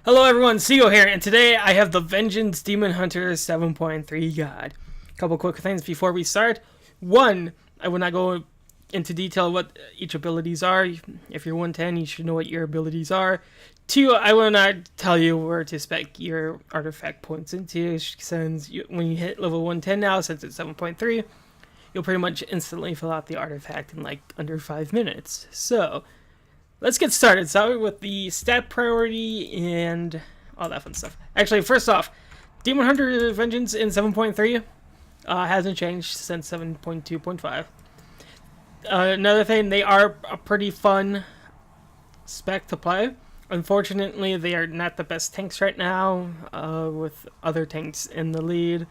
Hello everyone, Seago here, and today I have the Vengeance Demon Hunter 7.3 guide. A couple quick things before we start. One, I will not go into detail what each abilities are. If you're 110, you should know what your abilities are. Two, I will not tell you where to spec your artifact points into, since when you hit level 110 now, since it's 7.3, you'll pretty much instantly fill out the artifact in like under 5 minutes. So, let's get started. Start with the stat priority and all that fun stuff. Actually, first off, Demon Hunter Vengeance in 7.3 hasn't changed since 7.2.5. Another thing, they are a pretty fun spec to play. Unfortunately, they are not the best tanks right now, with other tanks in the lead.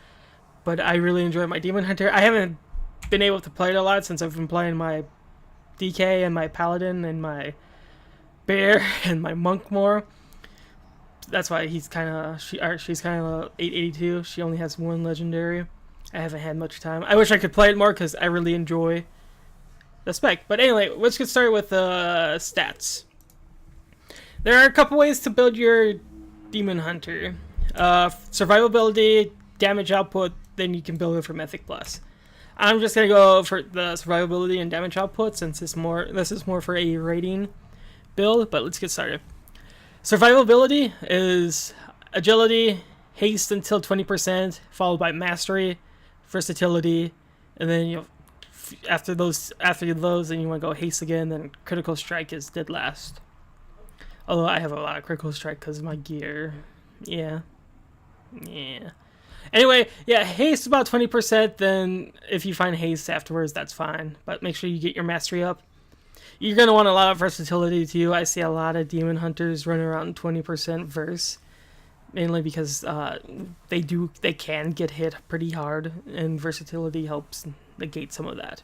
But I really enjoy my Demon Hunter. I haven't been able to play it a lot since I've been playing my DK and my Paladin and my Bear and my Monk more. That's why she's kind of 882. She only has one legendary. I haven't had much time. I wish I could play it more because I really enjoy the spec. But anyway, let's get started with stats. There are a couple ways to build your Demon Hunter. Survivability, damage output, then you can build it for Mythic Plus. I'm just gonna go for the survivability and damage output since this is more for a rating build, but let's get started. Survivability is agility, haste until 20%, followed by mastery, versatility, and then after those, then you want to go haste again. Then critical strike is dead last. Although I have a lot of critical strike because of my gear. Yeah. Anyway, yeah, haste about 20%. Then if you find haste afterwards, that's fine. But make sure you get your mastery up. You're going to want a lot of versatility too. I see a lot of Demon Hunters running around 20% verse. Mainly because they can get hit pretty hard. And versatility helps negate some of that.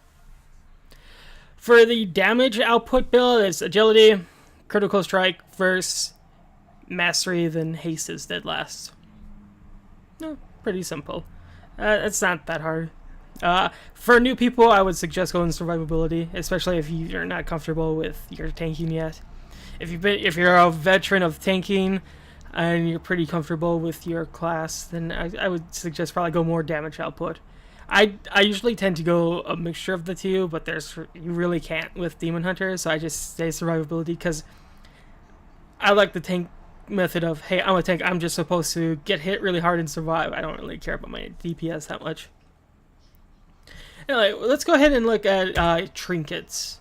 For the damage output build, it's agility, critical strike, verse, mastery, then haste is dead last. No, pretty simple. It's not that hard. For new people, I would suggest going survivability, especially if you're not comfortable with your tanking yet. If you're a veteran of tanking and you're pretty comfortable with your class, then I would suggest probably go more damage output. I usually tend to go a mixture of the two, but you really can't with Demon Hunter, so I just stay survivability because I like the tank method of, hey, I'm a tank, I'm just supposed to get hit really hard and survive. I don't really care about my DPS that much. Anyway, let's go ahead and look at trinkets.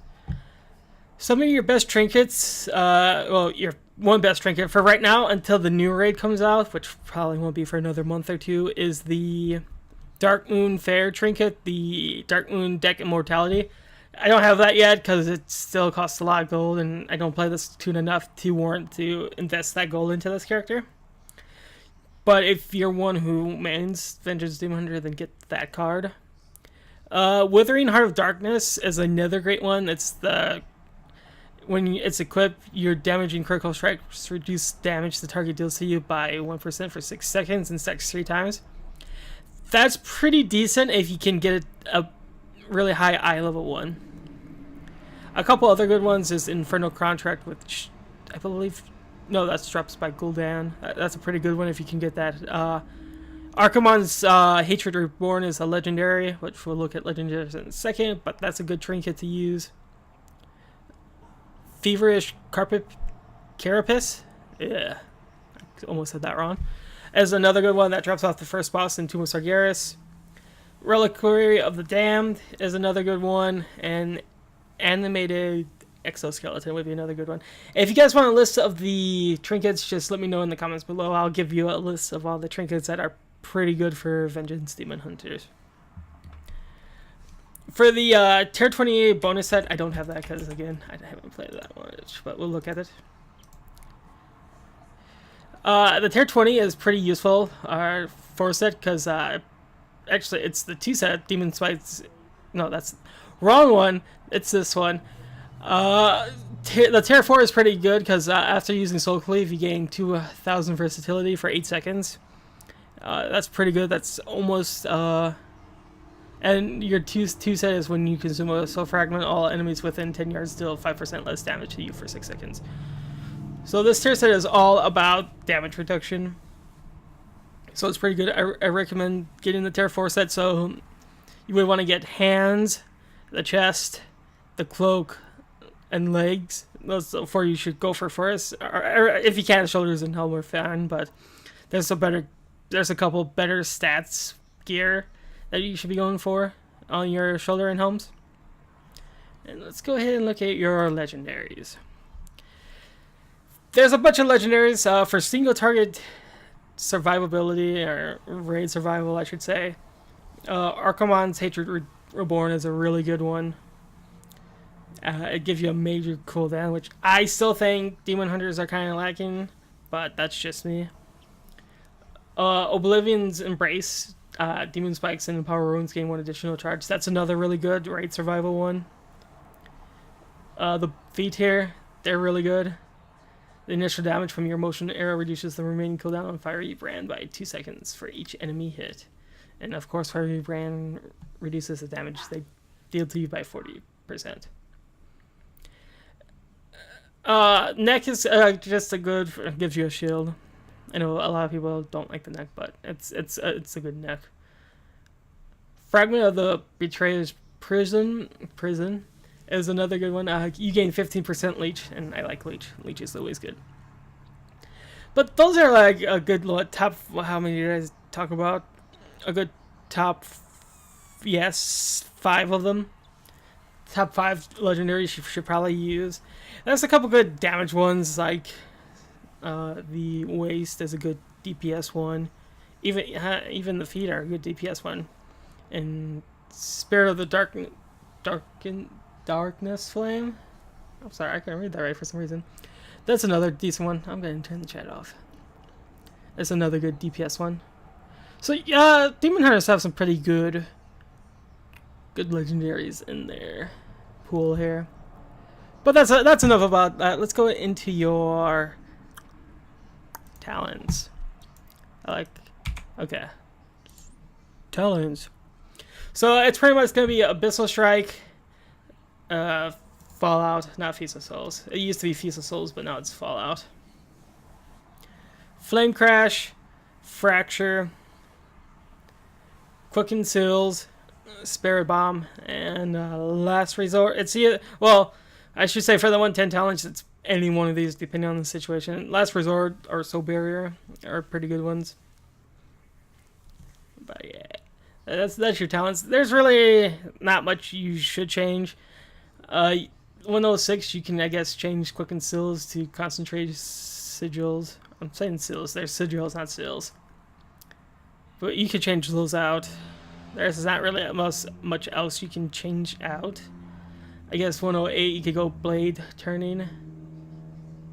Some of your best trinkets, your one best trinket for right now until the new raid comes out, which probably won't be for another month or two, is the Darkmoon Fair trinket, the Darkmoon Deck Immortality. I don't have that yet because it still costs a lot of gold, and I don't play this tune enough to warrant to invest that gold into this character. But if you're one who mains Vengeance Demon Hunter, then get that card. Withering Heart of Darkness is another great one. When it's equipped, your damaging critical strikes reduce damage the target deals to you by 1% for 6 seconds and stacks 3 times. That's pretty decent if you can get a really high eye level one. A couple other good ones is Infernal Contract, which I believe, no, that's drops by Gul'dan. That's a pretty good one if you can get that. Archimonde's Hatred Reborn is a legendary, which we'll look at legendaries in a second, but that's a good trinket to use. Feverish Carapace, yeah, I almost said that wrong, is another good one that drops off the first boss in Tomb of Sargeras. Reliquary of the Damned is another good one, and Animated Exoskeleton would be another good one. If you guys want a list of the trinkets, just let me know in the comments below. I'll give you a list of all the trinkets that are pretty good for Vengeance Demon Hunters. For the Tier 28 bonus set, I don't have that because, again, I haven't played that much, but we'll look at it. The Tier 20 is pretty useful for a set because, actually, it's the 2 set, Demon Spites. No, that's wrong one. It's this one. The Tier 4 is pretty good because after using Soul Cleave, you gain 2,000 versatility for 8 seconds. That's pretty good. That's almost and your two set is when you consume a soul fragment, all enemies within 10 yards deal 5% less damage to you for 6 seconds. So this tier set is all about damage reduction. So it's pretty good. I recommend getting the tier 4 set. So you would want to get hands, the chest, the cloak, and legs. Those 4 you should go for first. Or if you can, shoulders and helmet are fine. But there's a couple better stats gear that you should be going for on your shoulder and helms. And let's go ahead and look at your legendaries. There's a bunch of legendaries for single target survivability, or raid survival, I should say. Archimonde's Hatred Reborn is a really good one. It gives you a major cooldown, which I still think Demon Hunters are kind of lacking, but that's just me. Oblivion's Embrace, Demon Spikes and Power Runes gain 1 additional charge. That's another really good raid survival one. The feet here, they're really good. The initial damage from your motion arrow reduces the remaining cooldown on Fiery Brand by 2 seconds for each enemy hit. And of course, Fiery Brand reduces the damage they deal to you by 40%. Neck is just a good, gives you a shield. I know a lot of people don't like the neck, but it's a good neck. Fragment of the Betrayer's Prison is another good one. You gain 15% leech, and I like leech. Leech is always good. But those are like a good top. How many did I talk about? A good top. Yes, 5 of them. Top 5 legendaries you should probably use. There's a couple good damage ones, like the Waste is a good DPS one. Even the feet are a good DPS one. And Spirit of the Darkness Flame. I'm sorry, I couldn't read that right for some reason. That's another decent one. I'm going to turn the chat off. That's another good DPS one. So yeah, Demon Hunters have some pretty good legendaries in their pool here. But that's enough about that. Let's go into your talents. Okay. Talents. So it's pretty much going to be Abyssal Strike, Fallout, not Feast of Souls. It used to be Feast of Souls, but now it's Fallout. Flame Crash, Fracture, Quicken Seals, Spirit Bomb, and Last Resort. I should say for the 110 talents, it's any one of these depending on the situation. Last Resort or Soul Barrier are pretty good ones. But yeah, that's your talents. There's really not much you should change. 106, you can, I guess, change Quicken Seals to Concentrate Sigils. I'm saying Seals. They're Sigils, not Seals. But you could change those out. There's not really much else you can change out. I guess 108, you could go Blade Turning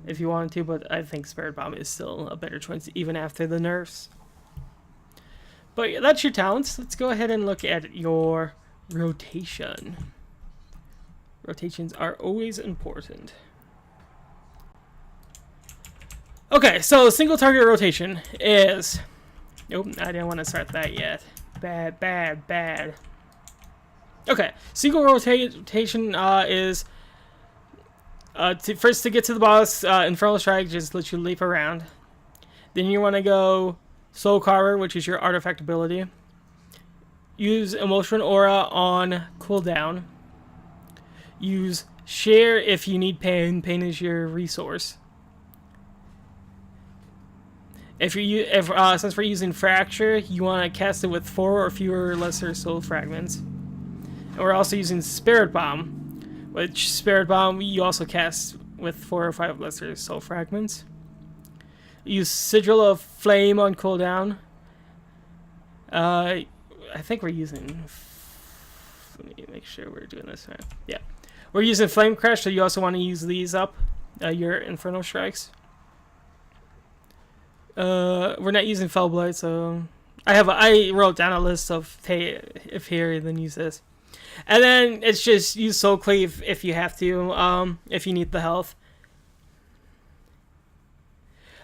if you wanted to, but I think Spirit Bomb is still a better choice even after the nerfs. But yeah, that's your talents. Let's go ahead and look at your rotation. Rotations are always important. Okay, so single target rotation is... Nope, I didn't want to start that yet. Bad. Okay, single rotation is... first to get to the boss, Infernal Strike just lets you leap around. Then you want to go Soul Carver, which is your artifact ability. Use Emotional Aura on cooldown. Use Share if you need pain. Pain is your resource. Since we're using Fracture, you want to cast it with 4 or fewer lesser soul fragments. And we're also using Spirit Bomb, which Spirit Bomb you also cast with 4 or 5 lesser soul fragments. Use Sigil of Flame on cooldown. I think we're using... Let me make sure we're doing this right. Yeah. We're using Flame Crash, so you also want to use these up. Your Infernal Strikes. We're not using Fellblight, so... I wrote down a list of, hey, if here, then use this. And then it's just use Soul Cleave if you have to, if you need the health.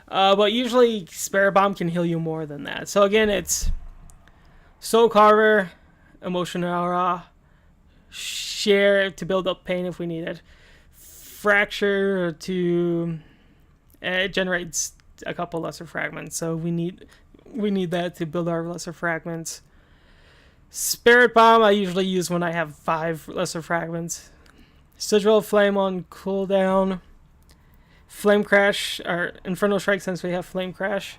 But usually Spirit Bomb can heal you more than that. So again, it's Soul Carver, Emotional Aura, Share to build up pain if we need it, Fracture to It generates a couple lesser fragments, so we need that to build our lesser fragments. Spirit Bomb I usually use when I have 5 lesser fragments. Sigil of Flame on cooldown. Flame Crash, or Infernal Strike since we have Flame Crash.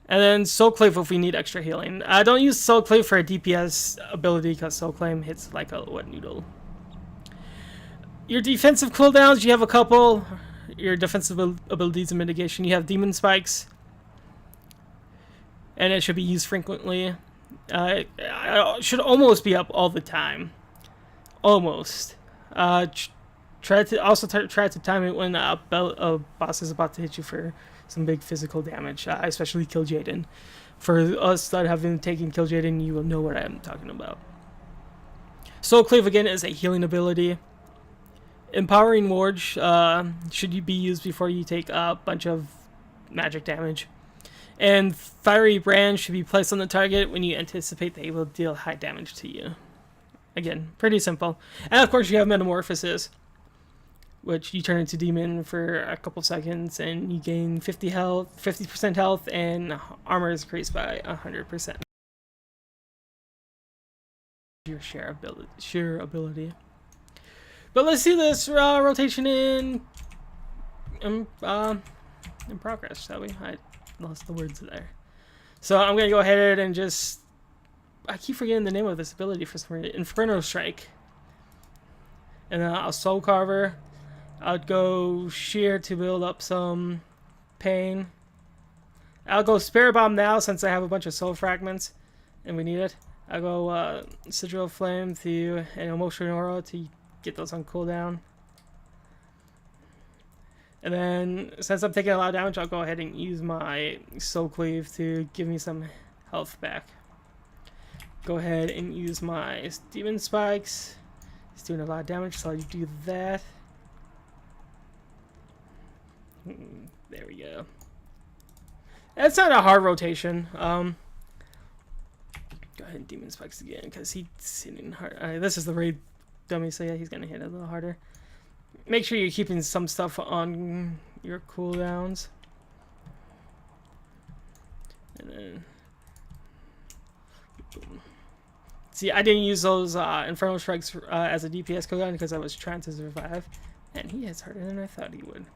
And then Soul Clave if we need extra healing. Don't use Soul Clave for a DPS ability because Soul Clave hits like a wet noodle. Your defensive cooldowns, you have a couple. Your defensive abilities and mitigation, you have Demon Spikes. And it should be used frequently. It should almost be up all the time. Almost. Try to time it when a boss is about to hit you for some big physical damage, especially Kil'jaeden. For us that have been taking Kil'jaeden, you will know what I'm talking about. Soul Clave again is a healing ability. Empowering Ward should be used before you take a bunch of magic damage. And Fiery Brand should be placed on the target when you anticipate they will deal high damage to you. Again, pretty simple. And of course you have Metamorphosis, which you turn into demon for a couple seconds and you gain 50% health, and armor is increased by 100%. Your sheer ability. But let's see this rotation in progress, shall we? I lost the words there. So I'm gonna go ahead and just, I keep forgetting the name of this ability for some reason. Inferno Strike. And then I'll Soul Carver. I'd go Sheer to build up some pain. I'll go Spirit Bomb now since I have a bunch of soul fragments and we need it. I'll go Sigil of Flame to an Emotion Aura to get those on cooldown. And then since I'm taking a lot of damage, I'll go ahead and use my Soul Cleave to give me some health back. Go ahead and use my Demon Spikes. It's doing a lot of damage, so I'll do that. There we go. That's not a hard rotation. Go ahead and Demon Spikes again, because he's hitting hard. This is the raid dummy, so yeah, he's going to hit a little harder. Make sure you're keeping some stuff on your cooldowns. And then... See, I didn't use those Infernal Strikes as a DPS cooldown because I was trying to survive. And he hits harder than I thought he would.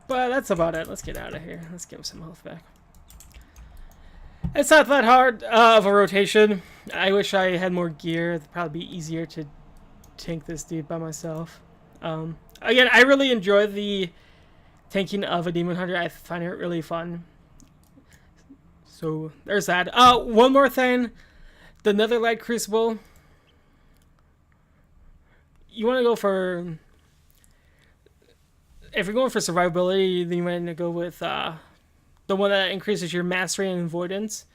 But that's about it. Let's get out of here. Let's give him some health back. It's not that hard of a rotation. I wish I had more gear. It'd probably be easier to tank this dude by myself. Again, I really enjoy the tanking of a Demon Hunter. I find it really fun. So there's that. One more thing. The Netherlight Crucible. You want to go for... If you're going for survivability, then you want to go with the one that increases your mastery and avoidance.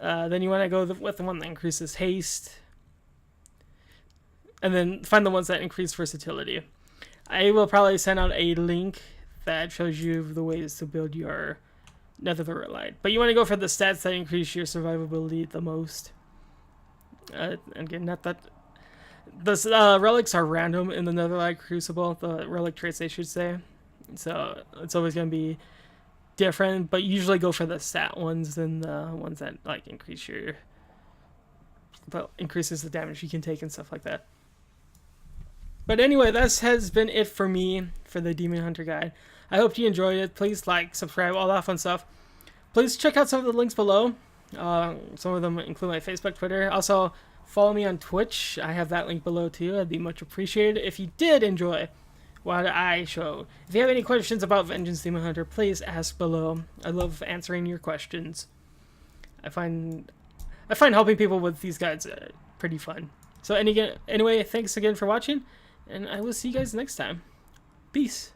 Then you want to go with the one that increases haste. And then find the ones that increase versatility. I will probably send out a link that shows you the ways to build your Netherlight. But you want to go for the stats that increase your survivability the most. Again, not that... The relics are random in the Netherlight Crucible. The relic traits, I should say. So it's always going to be different, but usually go for the stat ones than the ones that like increases the damage you can take and stuff like that. But anyway, that has been it for me for the Demon Hunter guide. I hope you enjoyed it. Please like, subscribe, all that fun stuff. Please check out some of the links below. Some of them include my Facebook, Twitter. Also, follow me on Twitch. I have that link below too. I'd be much appreciated if you did enjoy what I showed. If you have any questions about Vengeance Demon Hunter, please ask below. I love answering your questions. I find helping people with these guides pretty fun. So anyway, thanks again for watching, and I will see you guys next time. Peace.